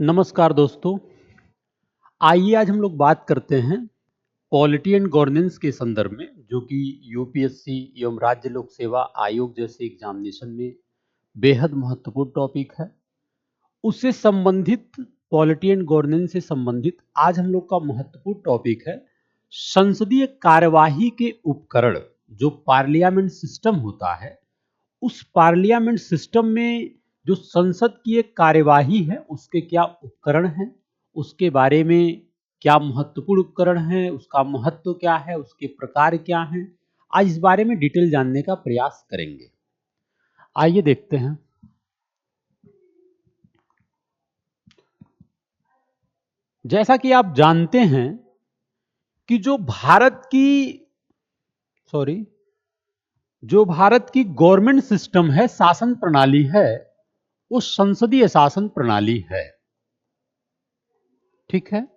नमस्कार दोस्तों। आइए आज हम लोग बात करते हैं पॉलिटी एंड गवर्नेंस के संदर्भ में, जो कि यूपीएससी एवं राज्य लोक सेवा आयोग जैसे एग्जामिनेशन में बेहद महत्वपूर्ण टॉपिक है। उससे संबंधित पॉलिटी एंड गवर्नेंस से संबंधित आज हम लोग का महत्वपूर्ण टॉपिक है संसदीय कार्यवाही के उपकरण। जो पार्लियामेंट सिस्टम होता है, उस पार्लियामेंट सिस्टम में जो संसद की एक कार्यवाही है उसके क्या उपकरण हैं, उसके बारे में क्या महत्वपूर्ण उपकरण हैं, उसका महत्व क्या है, उसके प्रकार क्या हैं, आज इस बारे में डिटेल जानने का प्रयास करेंगे। आइए देखते हैं। जैसा कि आप जानते हैं कि सॉरी जो भारत की गवर्नमेंट सिस्टम है, शासन प्रणाली है, वो संसदीय शासन प्रणाली है। ठीक है,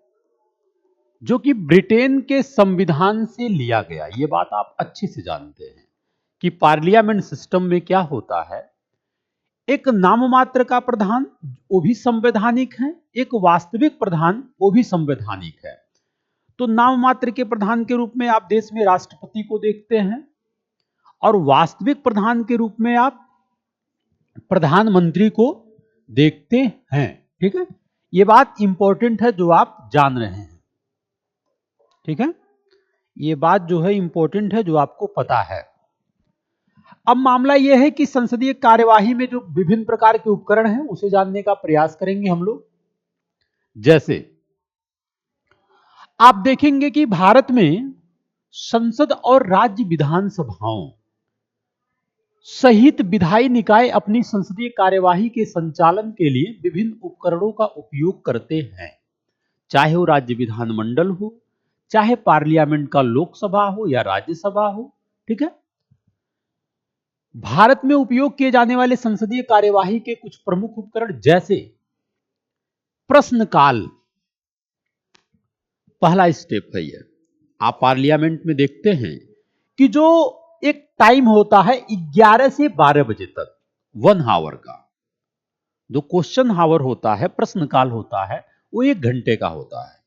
जो कि ब्रिटेन के संविधान से लिया गया। ये बात आप अच्छे से जानते हैं कि पार्लियामेंट सिस्टम में क्या होता है। एक नाम मात्र का प्रधान, वो भी संवैधानिक है, एक वास्तविक प्रधान, वो भी संवैधानिक है। तो नाम मात्र के प्रधान के रूप में आप देश में राष्ट्रपति को देखते हैं, और वास्तविक प्रधान के रूप में आप प्रधानमंत्री को देखते हैं। ठीक है, ये बात इंपॉर्टेंट है जो आप जान रहे हैं। ठीक है, ये बात जो है इंपॉर्टेंट है जो आपको पता है। अब मामला यह है कि संसदीय कार्यवाही में जो विभिन्न प्रकार के उपकरण हैं उसे जानने का प्रयास करेंगे हम लोग। जैसे आप देखेंगे कि भारत में संसद और राज्य विधानसभाओं सहित विधायी निकाय अपनी संसदीय कार्यवाही के संचालन के लिए विभिन्न उपकरणों का उपयोग करते हैं, चाहे वो राज्य विधानमंडल हो, चाहे पार्लियामेंट का लोकसभा हो या राज्यसभा हो। ठीक है, भारत में उपयोग किए जाने वाले संसदीय कार्यवाही के कुछ प्रमुख उपकरण जैसे प्रश्नकाल, पहला स्टेप है ये। आप पार्लियामेंट में देखते हैं कि जो एक टाइम होता है 11 से 12 बजे तक, 1 आवर का जो क्वेश्चन हावर होता है, प्रश्नकाल होता है, वो 1 घंटे का होता है।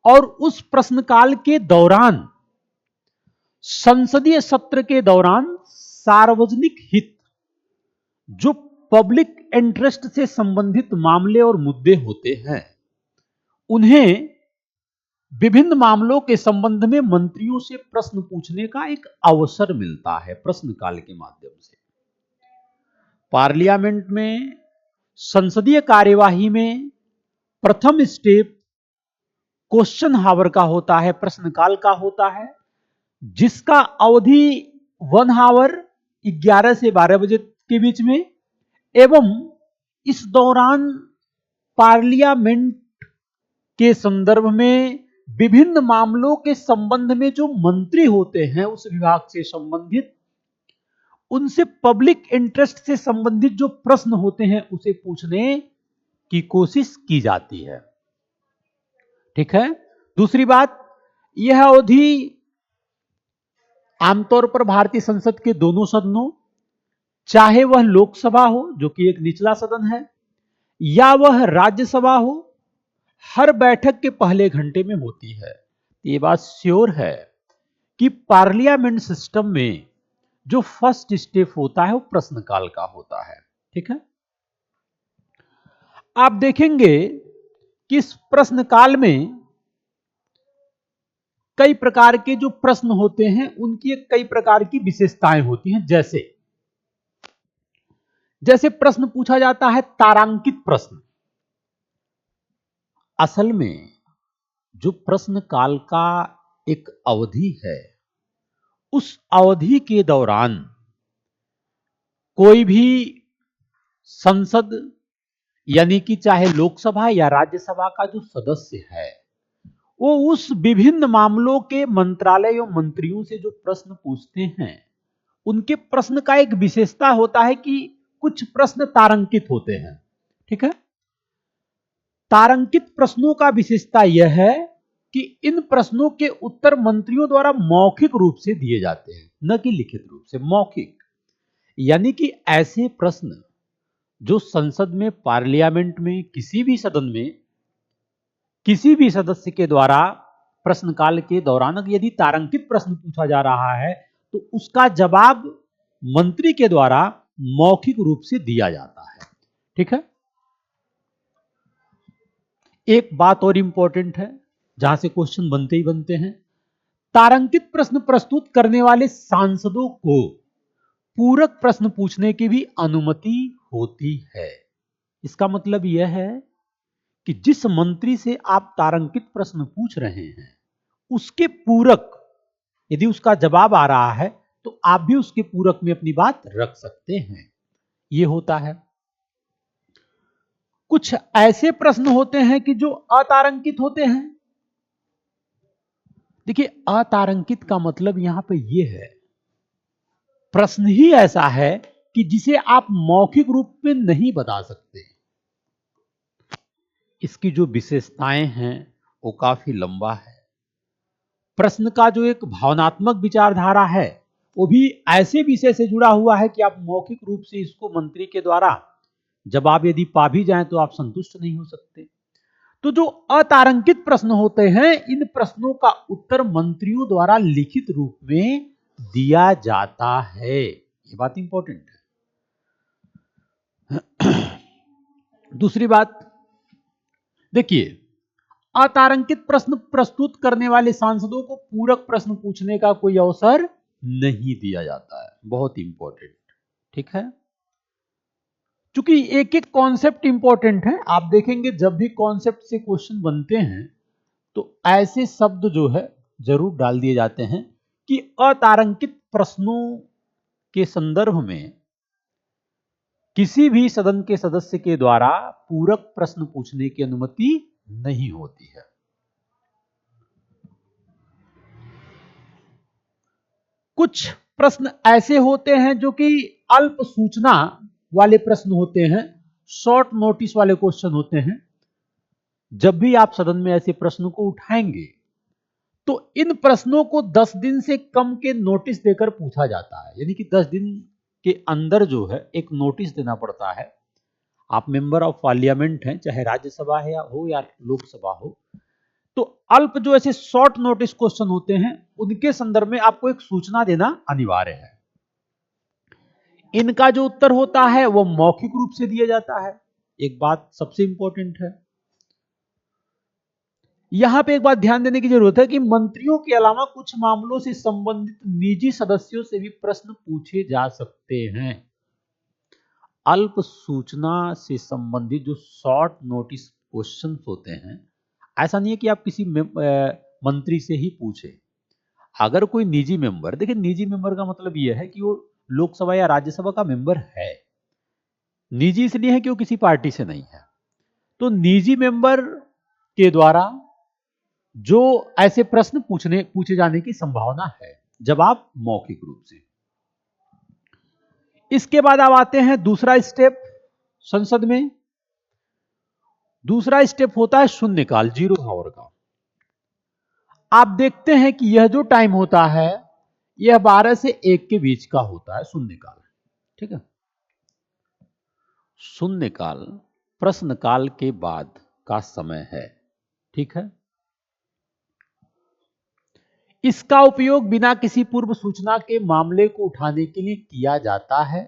और उस प्रश्नकाल के दौरान, संसदीय सत्र के दौरान, सार्वजनिक हित, जो पब्लिक इंटरेस्ट से संबंधित मामले और मुद्दे होते हैं, उन्हें विभिन्न मामलों के संबंध में मंत्रियों से प्रश्न पूछने का एक अवसर मिलता है प्रश्नकाल के माध्यम से। पार्लियामेंट में संसदीय कार्यवाही में प्रथम स्टेप क्वेश्चन हावर का होता है, प्रश्नकाल का होता है, जिसका अवधि 1 आवर 11 से 12 बजे के बीच में, एवं इस दौरान पार्लियामेंट के संदर्भ में विभिन्न मामलों के संबंध में जो मंत्री होते हैं उस विभाग से संबंधित, उनसे पब्लिक इंटरेस्ट से संबंधित जो प्रश्न होते हैं उसे पूछने की कोशिश की जाती है। ठीक है, दूसरी बात, यह अवधि आमतौर पर भारतीय संसद के दोनों सदनों, चाहे वह लोकसभा हो जो कि एक निचला सदन है, या वह राज्यसभा हो, हर बैठक के पहले घंटे में होती है। ये बात श्योर है कि पार्लियामेंट सिस्टम में जो फर्स्ट स्टेप होता है वो प्रश्नकाल का होता है। ठीक है, आप देखेंगे कि इस प्रश्नकाल में कई प्रकार के जो प्रश्न होते हैं उनकी कई प्रकार की विशेषताएं होती हैं। जैसे प्रश्न पूछा जाता है तारांकित प्रश्न। असल में जो प्रश्न काल का एक अवधि है, उस अवधि के दौरान कोई भी संसद, यानी कि चाहे लोकसभा या राज्यसभा का जो सदस्य है, वो उस विभिन्न मामलों के मंत्रालय और मंत्रियों से जो प्रश्न पूछते हैं, उनके प्रश्न का एक विशेषता होता है कि कुछ प्रश्न तारांकित होते हैं। ठीक है, तारांकित प्रश्नों का विशेषता यह है कि इन प्रश्नों के उत्तर मंत्रियों द्वारा मौखिक रूप से दिए जाते हैं, न कि लिखित रूप से। मौखिक यानी कि ऐसे प्रश्न जो संसद में, पार्लियामेंट में, किसी भी सदन में किसी भी सदस्य के द्वारा प्रश्नकाल के दौरान यदि तारांकित प्रश्न पूछा जा रहा है तो उसका जवाब मंत्री के द्वारा मौखिक रूप से दिया जाता है। ठीक है। एक बात और इंपॉर्टेंट है जहां से क्वेश्चन बनते ही बनते हैं, तारांकित प्रश्न प्रस्तुत करने वाले सांसदों को पूरक प्रश्न पूछने की भी अनुमति होती है। इसका मतलब यह है कि जिस मंत्री से आप तारांकित प्रश्न पूछ रहे हैं उसके पूरक यदि उसका जवाब आ रहा है तो आप भी उसके पूरक में अपनी बात रख सकते हैं। यह होता है। कुछ ऐसे प्रश्न होते हैं कि जो अतारांकित होते हैं। देखिए, अतारांकित का मतलब यहां पे यह है, प्रश्न ही ऐसा है कि जिसे आप मौखिक रूप में नहीं बता सकते। इसकी जो विशेषताएं हैं वो काफी लंबा है। प्रश्न का जो एक भावनात्मक विचारधारा है वो भी ऐसे विषय से जुड़ा हुआ है कि आप मौखिक रूप से इसको मंत्री के द्वारा जवाब यदि पा भी जाएं तो आप संतुष्ट नहीं हो सकते। तो जो अतारांकित प्रश्न होते हैं, इन प्रश्नों का उत्तर मंत्रियों द्वारा लिखित रूप में दिया जाता है। ये बात इंपॉर्टेंट है। दूसरी बात देखिए, अतारांकित प्रश्न प्रस्तुत करने वाले सांसदों को पूरक प्रश्न पूछने का कोई अवसर नहीं दिया जाता है। बहुत इंपॉर्टेंट। ठीक है। चूंकि एक एक कॉन्सेप्ट इंपॉर्टेंट है, आप देखेंगे जब भी कॉन्सेप्ट से क्वेश्चन बनते हैं तो ऐसे शब्द जो है जरूर डाल दिए जाते हैं कि अतारांकित प्रश्नों के संदर्भ में किसी भी सदन के सदस्य के द्वारा पूरक प्रश्न पूछने की अनुमति नहीं होती है। कुछ प्रश्न ऐसे होते हैं जो कि अल्प सूचना वाले प्रश्न होते हैं, शॉर्ट नोटिस वाले क्वेश्चन होते हैं। जब भी आप सदन में ऐसे प्रश्नों को उठाएंगे तो इन प्रश्नों को 10 दिन से कम के नोटिस देकर पूछा जाता है। यानी कि 10 दिन के अंदर जो है एक नोटिस देना पड़ता है। आप मेंबर ऑफ पार्लियामेंट हैं, चाहे राज्यसभा है हो या लोकसभा हो, तो अल्प जो ऐसे शॉर्ट नोटिस क्वेश्चन होते हैं उनके संदर्भ में आपको एक सूचना देना अनिवार्य है। इनका जो उत्तर होता है वो मौखिक रूप से दिया जाता है। एक बात सबसे इंपॉर्टेंट है, यहां पे एक बात ध्यान देने की जरूरत है कि मंत्रियों के अलावा कुछ मामलों से संबंधित निजी सदस्यों से भी प्रश्न पूछे जा सकते हैं। अल्प सूचना से संबंधित जो शॉर्ट नोटिस क्वेश्चंस होते हैं, ऐसा नहीं है कि आप किसी मंत्री से ही पूछे। अगर कोई निजी मेंबर, देखिए निजी मेंबर का मतलब यह है कि वो लोकसभा या राज्यसभा का मेंबर है। निजी इसलिए है कि वो किसी पार्टी से नहीं है। तो निजी मेंबर के द्वारा जो ऐसे प्रश्न पूछे जाने की संभावना है, जवाब मौखिक रूप से। इसके बाद आप आते हैं दूसरा स्टेप संसद में। दूसरा स्टेप होता है शून्यकाल, 0 आवर का। आप देखते हैं कि यह जो टाइम होता है यह 12 से 1 के बीच का होता है, शून्यकाल। ठीक है। शून्यकाल प्रश्नकाल के बाद का समय है। ठीक है। इसका उपयोग बिना किसी पूर्व सूचना के मामले को उठाने के लिए किया जाता है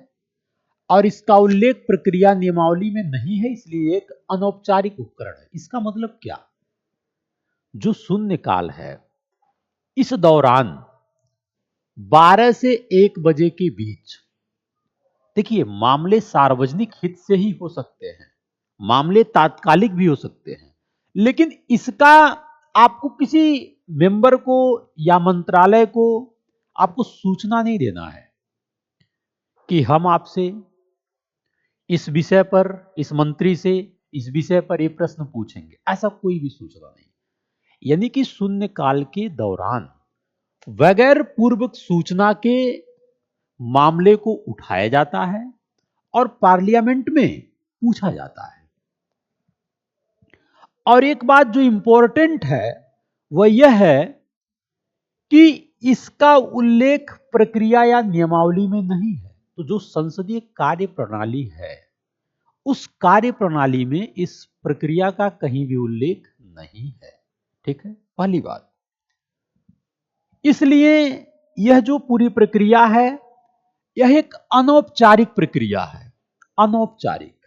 और इसका उल्लेख प्रक्रिया नियमावली में नहीं है, इसलिए एक अनौपचारिक उपकरण है। इसका मतलब क्या, जो शून्यकाल है इस दौरान 12 से 1 बजे के बीच, देखिए मामले सार्वजनिक हित से ही हो सकते हैं, मामले तात्कालिक भी हो सकते हैं, लेकिन इसका आपको किसी मेंबर को या मंत्रालय को आपको सूचना नहीं देना है कि हम आपसे इस विषय पर, इस मंत्री से इस विषय पर यह प्रश्न पूछेंगे। ऐसा कोई भी सूचना नहीं। यानी कि शून्यकाल के दौरान बगैर पूर्व सूचना के मामले को उठाया जाता है और पार्लियामेंट में पूछा जाता है। और एक बात जो इंपॉर्टेंट है वह यह है कि इसका उल्लेख प्रक्रिया या नियमावली में नहीं है। तो जो संसदीय कार्य प्रणाली है उस कार्य प्रणाली में इस प्रक्रिया का कहीं भी उल्लेख नहीं है। ठीक है, पहली बात। इसलिए यह जो पूरी प्रक्रिया है, यह एक अनौपचारिक प्रक्रिया है। अनौपचारिक,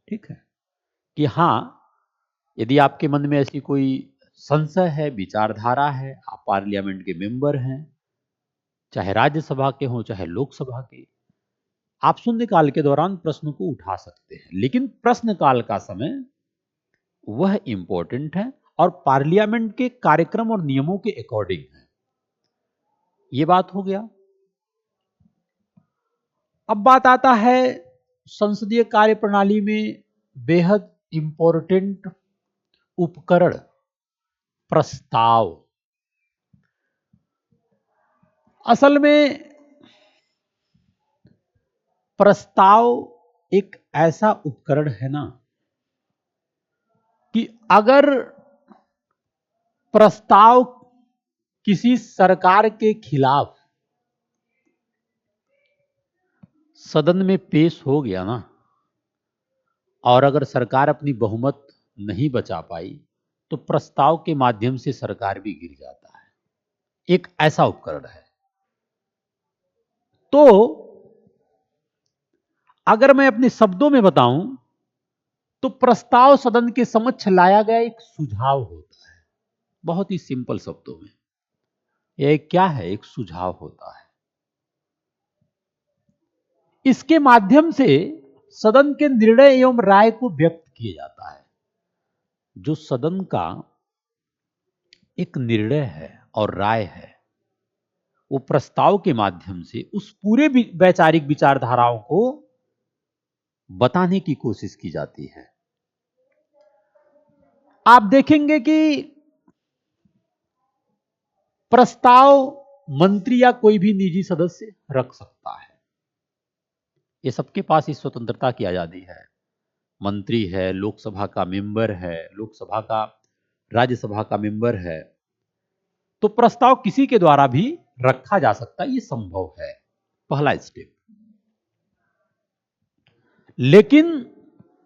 ठीक है, कि हां, यदि आपके मन में ऐसी कोई संशय है, विचारधारा है, आप पार्लियामेंट के मेंबर हैं, चाहे राज्यसभा के हों चाहे लोकसभा के, आप शून्यकाल के दौरान प्रश्न को उठा सकते हैं। लेकिन प्रश्नकाल का समय वह इंपॉर्टेंट है और पार्लियामेंट के कार्यक्रम और नियमों के अकॉर्डिंग है। यह बात हो गया। अब बात आता है संसदीय कार्य प्रणाली में बेहद इंपॉर्टेंट उपकरण, प्रस्ताव। असल में प्रस्ताव एक ऐसा उपकरण है ना कि अगर प्रस्ताव किसी सरकार के खिलाफ सदन में पेश हो गया ना, और अगर सरकार अपनी बहुमत नहीं बचा पाई, तो प्रस्ताव के माध्यम से सरकार भी गिर जाता है। एक ऐसा उपकरण है। तो अगर मैं अपने शब्दों में बताऊं तो प्रस्ताव सदन के समक्ष लाया गया एक सुझाव होता है। बहुत ही सिंपल शब्दों में यह क्या है? एक सुझाव होता है। इसके माध्यम से सदन के निर्णय एवं राय को व्यक्त किया जाता है। जो सदन का एक निर्णय है और राय है, वो प्रस्ताव के माध्यम से उस पूरे वैचारिक विचारधाराओं को बताने की कोशिश की जाती है। आप देखेंगे कि प्रस्ताव मंत्री या कोई भी निजी सदस्य रख सकता है। ये सबके पास इस स्वतंत्रता की आजादी है। मंत्री है, लोकसभा का मेंबर है, लोकसभा का राज्यसभा का मेंबर है, तो प्रस्ताव किसी के द्वारा भी रखा जा सकता है। ये संभव है, पहला स्टेप। लेकिन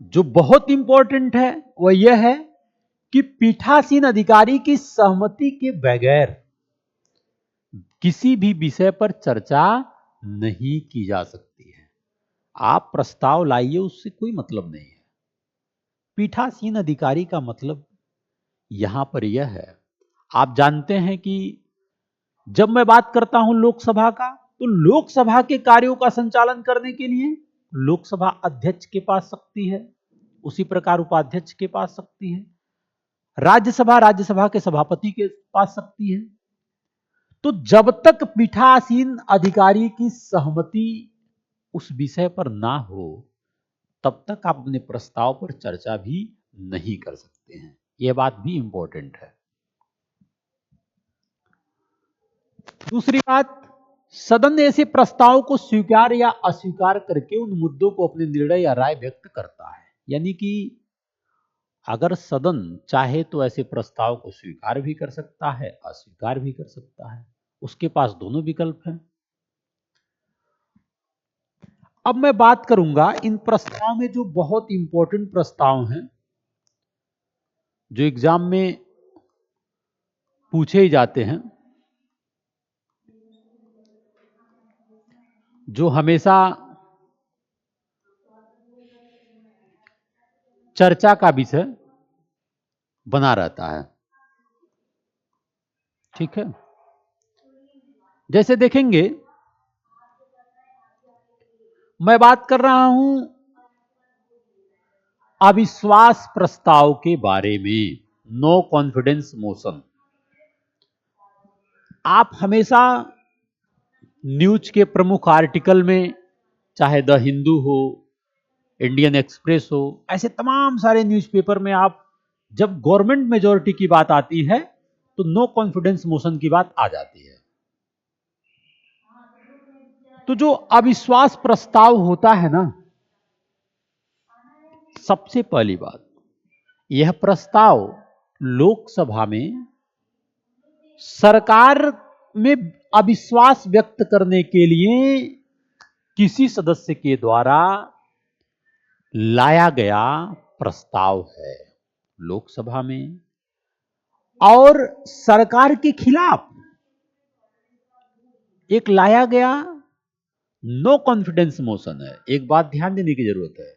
जो बहुत इंपॉर्टेंट है वह यह है कि पीठासीन अधिकारी की सहमति के बगैर किसी भी विषय पर चर्चा नहीं की जा सकती है। आप प्रस्ताव लाइए, उससे कोई मतलब नहीं है। पीठासीन अधिकारी का मतलब यहां पर यह है, आप जानते हैं कि जब मैं बात करता हूं लोकसभा का, तो लोकसभा के कार्यों का संचालन करने के लिए लोकसभा अध्यक्ष के पास शक्ति है, उसी प्रकार उपाध्यक्ष के पास शक्ति है, राज्यसभा के सभापति के पास शक्ति है। तो जब तक पीठासीन अधिकारी की सहमति उस विषय पर ना हो, तब तक आप अपने प्रस्ताव पर चर्चा भी नहीं कर सकते हैं। यह बात भी इंपॉर्टेंट है। दूसरी बात, सदन ऐसे प्रस्ताव को स्वीकार या अस्वीकार करके उन मुद्दों को अपने निर्णय या राय व्यक्त करता है। यानी कि अगर सदन चाहे तो ऐसे प्रस्ताव को स्वीकार भी कर सकता है, अस्वीकार भी कर सकता है। उसके पास दोनों विकल्प हैं। अब मैं बात करूंगा इन प्रस्ताव में जो बहुत इंपॉर्टेंट प्रस्ताव हैं, जो एग्जाम में पूछे ही जाते हैं, जो हमेशा चर्चा का विषय बना रहता है। ठीक है, जैसे देखेंगे, मैं बात कर रहा हूं अविश्वास प्रस्ताव के बारे में, नो कॉन्फिडेंस मोशन। आप हमेशा न्यूज के प्रमुख आर्टिकल में, चाहे द हिंदू हो, इंडियन एक्सप्रेस हो, ऐसे तमाम सारे न्यूज़पेपर में आप जब गवर्नमेंट मेजॉरिटी की बात आती है तो नो कॉन्फिडेंस मोशन की बात आ जाती है। तो जो अविश्वास प्रस्ताव होता है ना, सबसे पहली बात, यह प्रस्ताव लोकसभा में सरकार में अविश्वास व्यक्त करने के लिए किसी सदस्य के द्वारा लाया गया प्रस्ताव है लोकसभा में और सरकार के खिलाफ एक लाया गया नो कॉन्फिडेंस मोशन है। एक बात ध्यान देने की जरूरत है,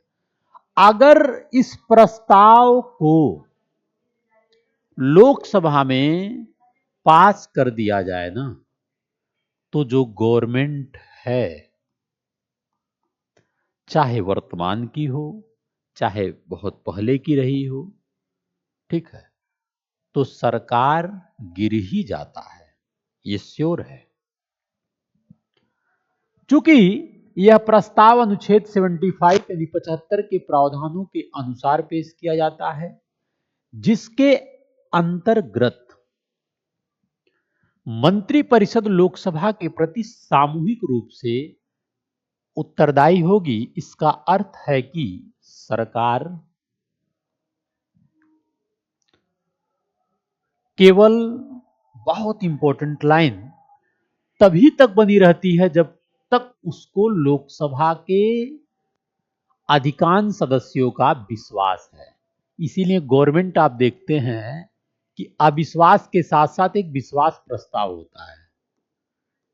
अगर इस प्रस्ताव को लोकसभा में पास कर दिया जाए ना, तो जो गवर्नमेंट है, चाहे वर्तमान की हो चाहे बहुत पहले की रही हो, ठीक है, तो सरकार गिर ही जाता है, ये श्योर है। चूंकि यह प्रस्ताव अनुच्छेद 75 यानी 75 के प्रावधानों के अनुसार पेश किया जाता है, जिसके अंतर्गत मंत्रिपरिषद लोकसभा के प्रति सामूहिक रूप से उत्तरदायी होगी। इसका अर्थ है कि सरकार केवल, बहुत इंपॉर्टेंट लाइन, तभी तक बनी रहती है जब तक उसको लोकसभा के अधिकांश सदस्यों का विश्वास है। इसीलिए गवर्नमेंट आप देखते हैं कि अविश्वास के साथ साथ एक विश्वास प्रस्ताव होता है।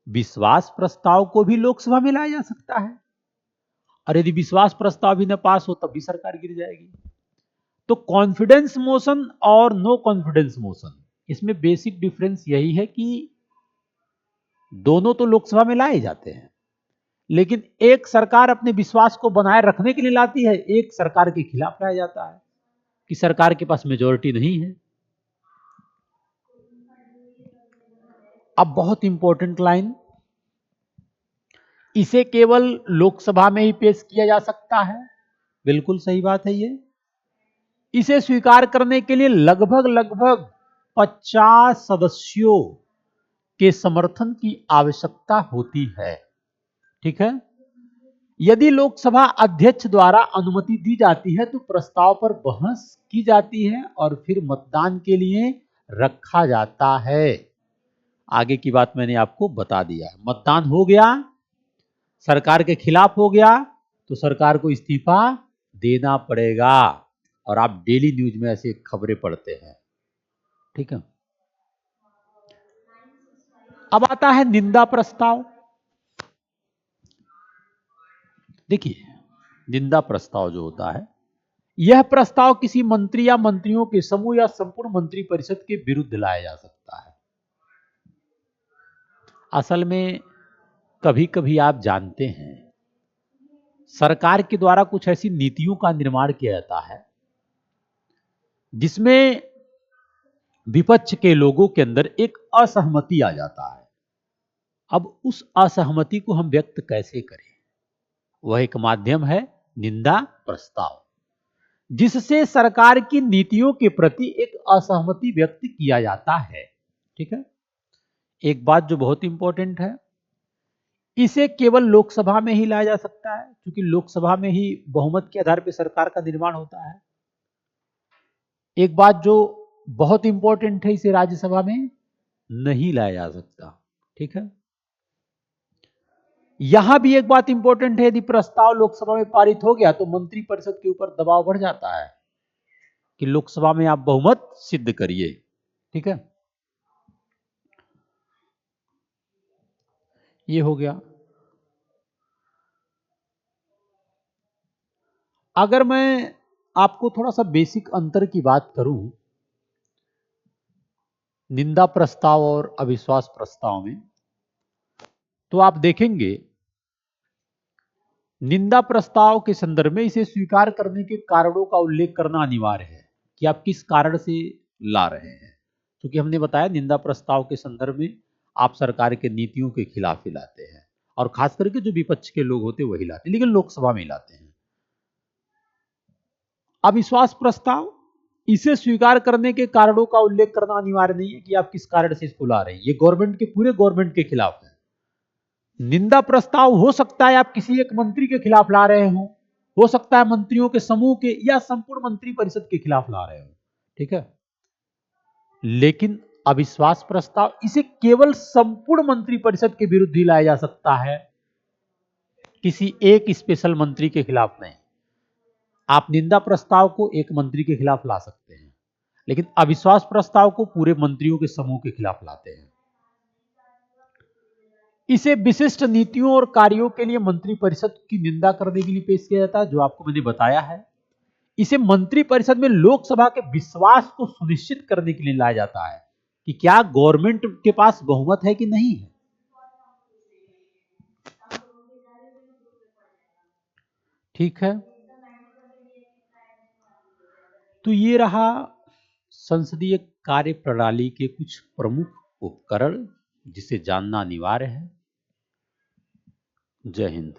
विश्वास प्रस्ताव को भी लोकसभा में लाया जा सकता है, और यदि विश्वास प्रस्ताव भी न पास हो तब भी सरकार गिर जाएगी। तो कॉन्फिडेंस मोशन और नो कॉन्फिडेंस मोशन, इसमें बेसिक डिफरेंस यही है कि दोनों तो लोकसभा में लाए जाते हैं, लेकिन एक सरकार अपने विश्वास को बनाए रखने के लिए लाती है, एक सरकार के खिलाफ लाया जाता है कि सरकार के पास मेजॉरिटी नहीं है। अब बहुत इंपॉर्टेंट लाइन, इसे केवल लोकसभा में ही पेश किया जा सकता है, बिल्कुल सही बात है ये। इसे स्वीकार करने के लिए लगभग 50 सदस्यों के समर्थन की आवश्यकता होती है, ठीक है। यदि लोकसभा अध्यक्ष द्वारा अनुमति दी जाती है तो प्रस्ताव पर बहस की जाती है और फिर मतदान के लिए रखा जाता है। आगे की बात मैंने आपको बता दिया है। मतदान हो गया, सरकार के खिलाफ हो गया, तो सरकार को इस्तीफा देना पड़ेगा, और आप डेली न्यूज में ऐसे खबरें पढ़ते हैं, ठीक है। अब आता है निंदा प्रस्ताव। देखिए, निंदा प्रस्ताव जो होता है, यह प्रस्ताव किसी मंत्री या मंत्रियों के समूह या संपूर्ण मंत्रिपरिषद के विरुद्ध लाया जा सकता है। असल में कभी कभी आप जानते हैं, सरकार के द्वारा कुछ ऐसी नीतियों का निर्माण किया जाता है जिसमें विपक्ष के लोगों के अंदर एक असहमति आ जाता है। अब उस असहमति को हम व्यक्त कैसे करें, वह एक माध्यम है निंदा प्रस्ताव, जिससे सरकार की नीतियों के प्रति एक असहमति व्यक्त किया जाता है, ठीक है। एक बात जो बहुत इंपॉर्टेंट है, इसे केवल लोकसभा में ही लाया जा सकता है, क्योंकि लोकसभा में ही बहुमत के आधार पर सरकार का निर्माण होता है। एक बात जो बहुत इंपॉर्टेंट है, इसे राज्यसभा में नहीं लाया जा सकता, ठीक है। यहां भी एक बात इंपॉर्टेंट है, यदि प्रस्ताव लोकसभा में पारित हो गया तो मंत्रिपरिषद के ऊपर दबाव बढ़ जाता है कि लोकसभा में आप बहुमत सिद्ध करिए, ठीक है। ये हो गया। अगर मैं आपको थोड़ा सा बेसिक अंतर की बात करूं निंदा प्रस्ताव और अविश्वास प्रस्ताव में, तो आप देखेंगे निंदा प्रस्ताव के संदर्भ में इसे स्वीकार करने के कारणों का उल्लेख करना अनिवार्य है कि आप किस कारण से ला रहे हैं, क्योंकि हमने बताया निंदा प्रस्ताव के संदर्भ में आप सरकार के नीतियों के खिलाफ ही लाते हैं, और खास करके जो विपक्ष के लोग होते हैं वही लाते हैं, लेकिन लोकसभा में लाते हैं। अविश्वास प्रस्ताव, इसे स्वीकार करने के कारणों का उल्लेख करना अनिवार्य नहीं है कि आप किस कारण से इसको ला रहे हैं, ये गवर्नमेंट के पूरे गवर्नमेंट के खिलाफ है। निंदा प्रस्ताव हो सकता है आप किसी एक मंत्री के खिलाफ ला रहे हो सकता है मंत्रियों के समूह के या संपूर्ण मंत्री परिषद के खिलाफ ला रहे हो, ठीक है। लेकिन अविश्वास प्रस्ताव, इसे केवल संपूर्ण मंत्री परिषद के विरुद्ध ही लाया जा सकता है, किसी एक स्पेशल मंत्री के खिलाफ नहीं। आप निंदा प्रस्ताव को एक मंत्री के खिलाफ ला सकते हैं, लेकिन अविश्वास प्रस्ताव को पूरे मंत्रियों के समूह के खिलाफ लाते हैं। इसे विशिष्ट नीतियों और कार्यों के लिए मंत्रिपरिषद की निंदा करने के लिए पेश किया जाता है, जो आपको मैंने बताया है। इसे मंत्रिपरिषद में लोकसभा के विश्वास को सुनिश्चित करने के लिए लाया जाता है कि क्या गवर्नमेंट के पास बहुमत है कि नहीं है। ठीक है, तो ये रहा संसदीय कार्य प्रणाली के कुछ प्रमुख उपकरण जिसे जानना अनिवार्य है। जय हिंद।